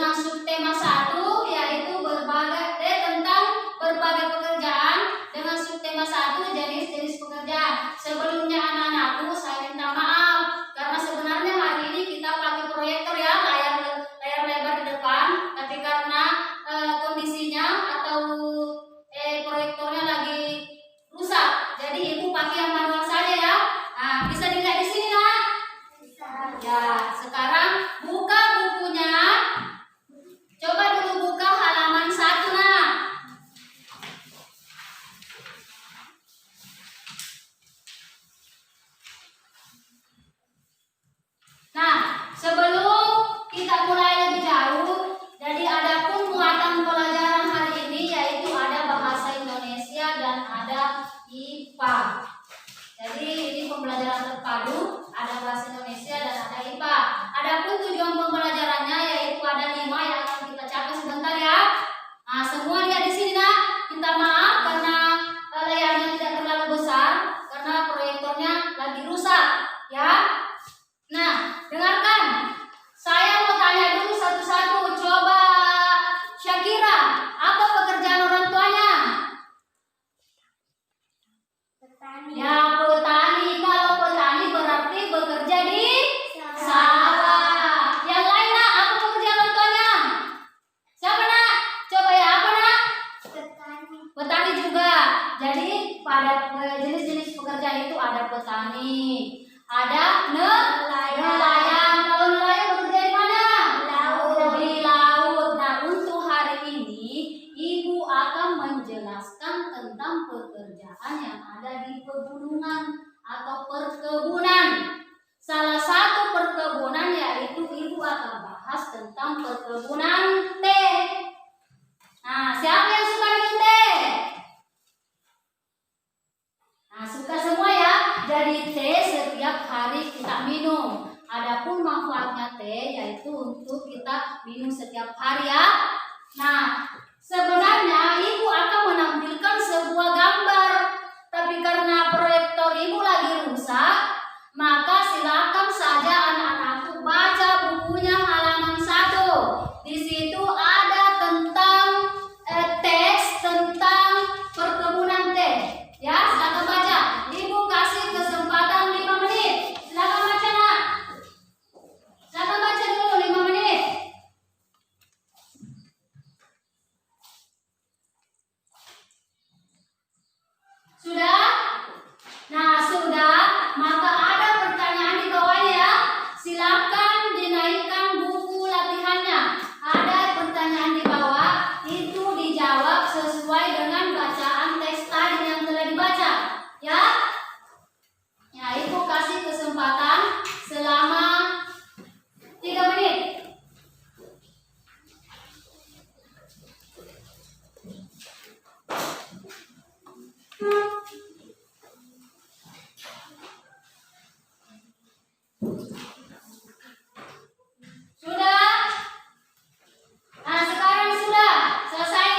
dengan subtema 1 yaitu tentang berbagai pekerjaan dengan subtema 1 jenis-jenis pekerjaan. Sebelumnya anak-anakku saya minta maaf karena sebenarnya hari ini kita pakai proyektor ya, layar lebar di depan, tapi karena kondisinya atau proyektornya lagi rusak, jadi ibu pakai yang manual saja ya. Nah, bisa dilihat di sini nak? Bisa. Ya, sekarang buka bukunya. Coba dulu buka halaman 1 nak. Nah, sebelum kita mulai lebih jauh, jadi adapun muatan pelajaran hari ini yaitu ada bahasa Indonesia dan ada IPA. Jadi ini pembelajaran terpadu, ada bahasa Indonesia dan ada IPA. Adapun tujuan pembelajarannya yaitu ada 5 yang akan kita capai sebentar ya. Nah, semua lihat di sini nak. Minta maaf karena layarnya tidak terlalu besar karena proyektornya lagi rusak ya. Nah, dengarkan. Saya mau tanya dulu satu-satu. Coba Syakira, apa pekerjaan orang tuanya? Petani. Ya, petani. Kalau petani berarti bekerja di sawah. Yang lain nak, apa pekerjaan orang tuanya? Siapa nak? Coba ya, apa nak? Petani. Petani juga. Jadi pada jenis-jenis pekerjaan itu ada petani, ada nelayan. Kalau nelayan bekerja di mana? Laut. Di laut. Nah, untuk hari ini ibu akan menjelaskan tentang pekerjaan yang ada di pegunungan atau perkebunan. Salah satu perkebunan yaitu ibu akan bahas tentang perkebunan teh. Nah, siapa yang suka minum teh? Nah, suka semua ya. Jadi teh setiap hari kita minum. Adapun manfaatnya teh yaitu untuk kita minum setiap hari ya. Nah, sebenarnya ibu akan menampilkan sebuah gambar, tapi karena proyektor ibu lagi rusak, maka silakan saja anak-anakku baca bukunya halaman 1. Di situ ada tentang teks tentang perkebunan teh. Ya, silakan baca. Ibu kasih kesempatan 5 menit. Silakan baca nak. Silakan baca dulu 5 menit. Sudah? Nah, sudah. Maka ada pertanyaan di bawahnya ya. Silakan dinaikkan buku latihannya. Ada pertanyaan di bawah, itu dijawab sesuai dengan bacaan teks tadi yang telah dibaca. Ya? Ya, ibu kasih kesempatan selama 3 menit. Sudah? Nah, sekarang sudah selesai.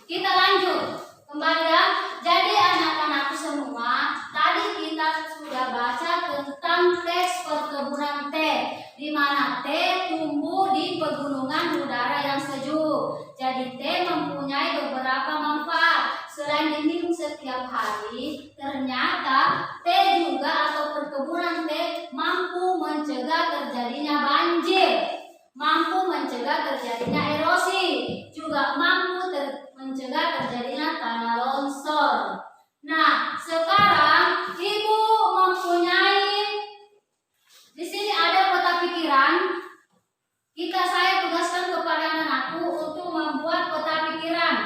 Kita lanjut kembali ya. Jadi anak-anakku semua, tadi kita sudah baca tentang teks perkebunan teh, di mana teh tumbuh di pegunungan udara yang sejuk. Jadi teh mempunyai beberapa manfaat. Selain diminum setiap hari, ternyata teh juga atau perkebunan teh mampu mencegah terjadinya banjir, mampu mencegah terjadinya erosi, juga mampu mencegah terjadinya tanah longsor. Nah, sekarang ibu mempunyai di sini ada peta pikiran. Saya tugaskan kepada anak-anakku untuk membuat peta pikiran.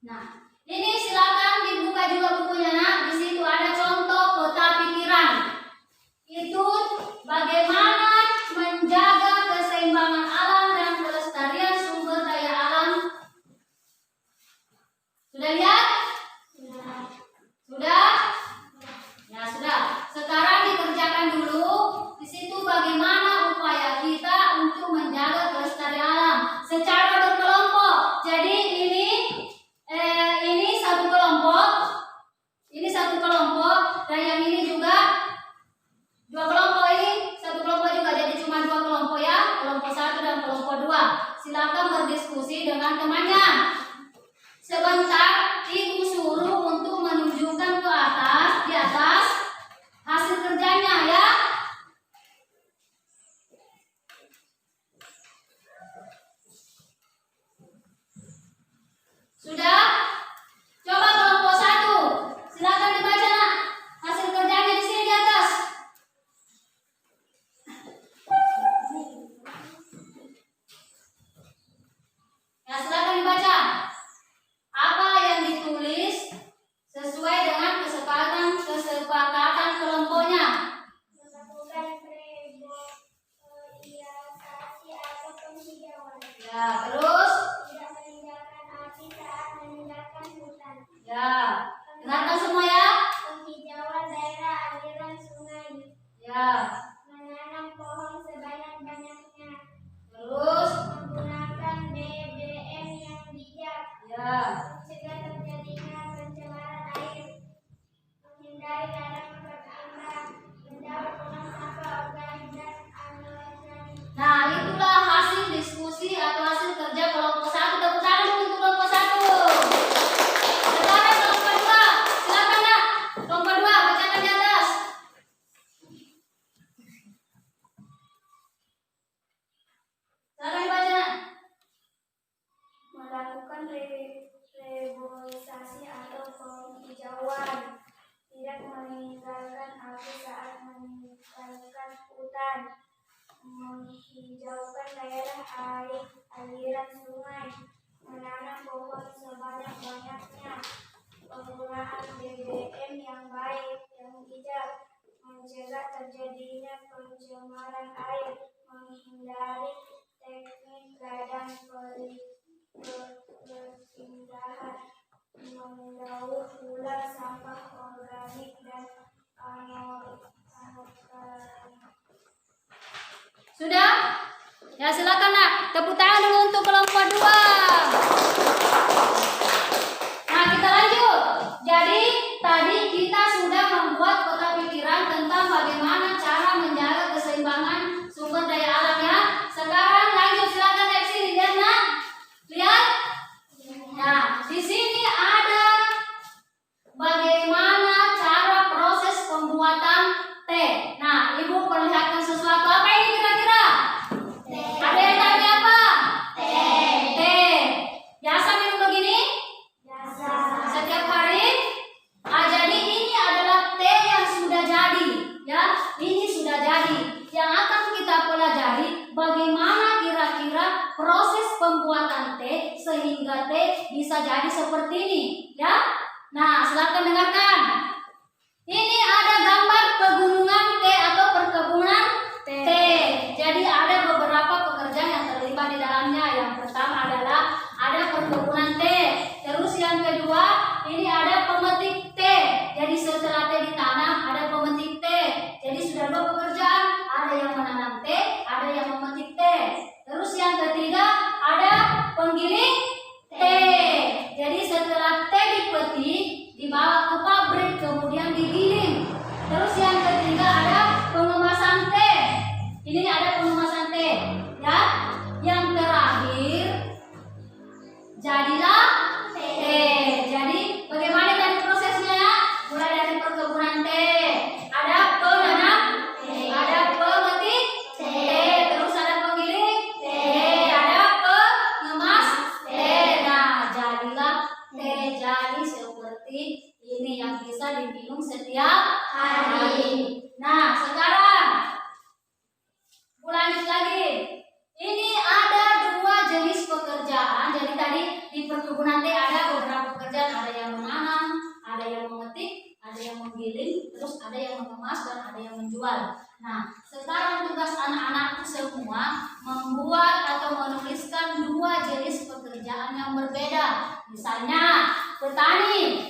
Nah, ini silakan dibuka juga bukunya nak. Di situ ada contoh peta pikiran. Itu bagaimana menjaga keseimbangan alam dan kelestarian sumber daya alam. Sudah lihat? Sudah? Ya, sudah. Sekarang dikerjakan dulu. Di situ bagaimana upaya kita untuk menjaga kelestarian alam secara berkelompok. Jadi ini satu kelompok, ini satu kelompok, dan yang ini juga 2 kelompok, ini 1 air aliran sungai, menanam pohon sebanyak-banyaknya, penggunaan BBM yang baik dan bijak, mencegah terjadinya pencemaran air, menghindari teknik ladang perpindahan, mendaur ulang sampah organik dan anorganik. Sudah? Ya silakan nak, tepuk tangan dulu untuk kelompok 2. Nah kita lanjut. Jadi tadi kita sudah membuat peta pikiran tentang bagaimana cara menjaga keseimbangan sumber daya alam ya. Sekarang lanjut, silakan dari sini lihat nak. Lihat. Nah di sini ada bagaimana cara proses pembuatan teh. Nah ibu perlihatkan sesuatu, apa ini kira-kira? Ada yang tanya apa? Teh. Biasa minum begini? Setiap hari? Jadi ini adalah teh yang sudah jadi, ya. Ini sudah jadi. Yang akan kita pelajari bagaimana kira-kira proses pembuatan teh sehingga teh bisa jadi seperti ini, ya. Nah, silakan dengarkan. Ini ada gambar pegunungan teh atau perkebunan teh. Jadi ada beberapa pekerjaan yang terlibat di dalamnya. Yang pertama adalah ada perkebunan teh. Terus yang kedua, ini ada pemetik teh. Jadi setelah teh ditanam, ada pemetik teh. Jadi sudah 2 pekerjaan. Ada yang menanam teh, ada yang memetik teh. Terus yang ketiga, ada penggiling teh. Jadi setelah teh dipetik, dibawa ke pabrik, kemudian digiling. Terus yang ketiga ada pengemasan teh. Ini ada pengemasan teh, ya. Yang terakhir jadilah teh. Jadi bagaimana tadi prosesnya ya? Mulai dari perkebunan teh, ada penanam, ada pemetik teh, terus ada penggiling teh, ada pengemas teh. Nah, jadilah teh jadi seperti ini yang bisa diminum setiap hari. Nah, sekarang lanjut lagi. Ini ada 2 jenis pekerjaan. Jadi tadi di perkebunan teh ada beberapa pekerjaan, ada yang menanam, ada yang memetik, ada yang menggiling, terus ada yang mengemas dan ada yang menjual. Nah, sekarang tugas anak-anakku semua membuat atau menuliskan 2 jenis pekerjaan yang berbeda. Misalnya petani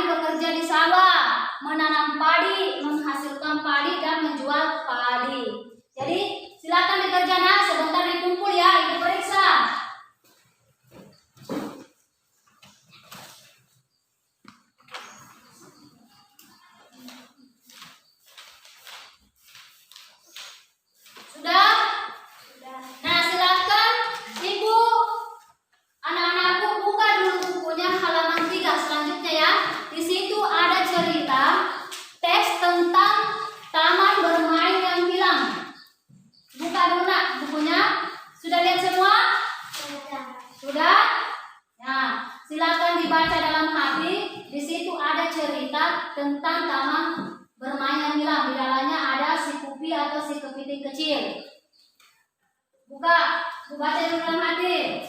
bekerja di sawah, menanam padi, menghasilkan padi dan menjual padi. Jadi silakan dikerjakan, nah, sebentar dikumpul ya, ibu periksa. Sudah? Nah, silakan ibu anak-anakku buka dulu bukunya halaman 3 selanjutnya ya. Di situ ada cerita teks tentang taman bermain yang hilang. Buka dulu nak bukunya. Sudah lihat semua? Sudah? Nah, silakan dibaca dalam hati. Di situ ada cerita tentang taman bermain yang hilang. Di dalamnya ada si Pupi atau si kepiting kecil. Buka, baca dulu dalam hati.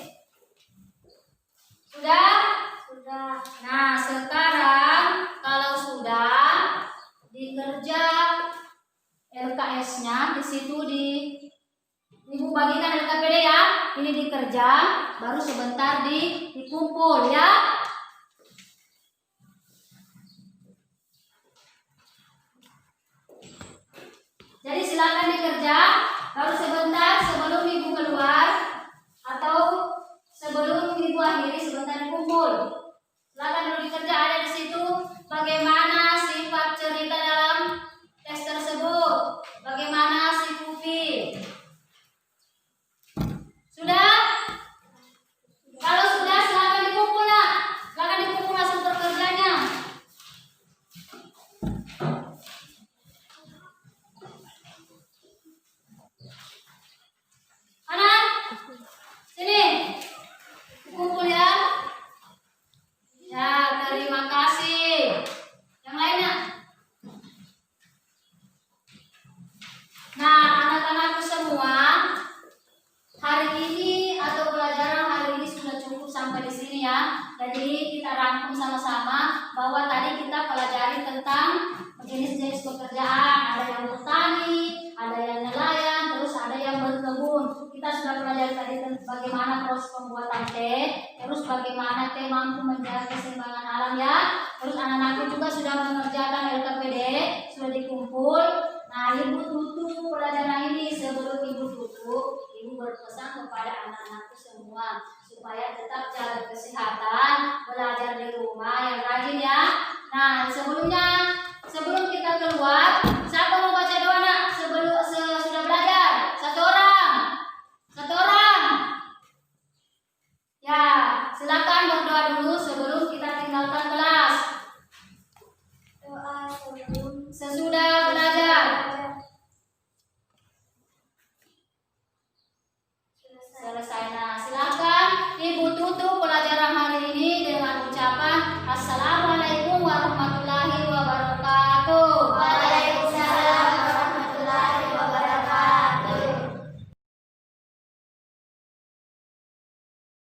Sudah? Sudah. Nah, sekarang kalau sudah dikerja LKS-nya di situ ibu bagikan LKPD ya. Ini dikerja, baru sebentar dikumpul ya. Jadi silakan dikerja, baru sebentar sebelum ibu keluar atau sebelum ibu akhiri sebentar dikumpul. Silakan dulu dikerja, ada di situ bagaimana sifat cerita dalam teks tersebut, bagaimana si Pupi. Sudah? Kalau sudah silakan dikumpul nak. Silakan dikumpul hasil pekerjaannya. jenis-jenis pekerjaan, ada yang bertani, ada yang nelayan, terus ada yang berkebun. Kita sudah pelajari tadi tentang bagaimana proses pembuatan teh, terus bagaimana teh mampu menjaga keseimbangan alam ya. Terus anak-anak juga sudah mengerjakan LKPD, sudah dikumpul. Nah, Ibu tutup pelajaran ini. Sebelum Ibu tutup, Ibu berpesan kepada anak-anakku semua supaya tetap jaga kesehatan, belajar di rumah yang rajin ya. Nah, sebelum kita keluar, siapa mau baca doa nak? Sudah belajar? Satu orang. Satu orang. Ya, silakan berdoa dulu sebelum kita tinggalkan kelas. Doa sebelum Sesudah belajar. selesai. Selesai nak.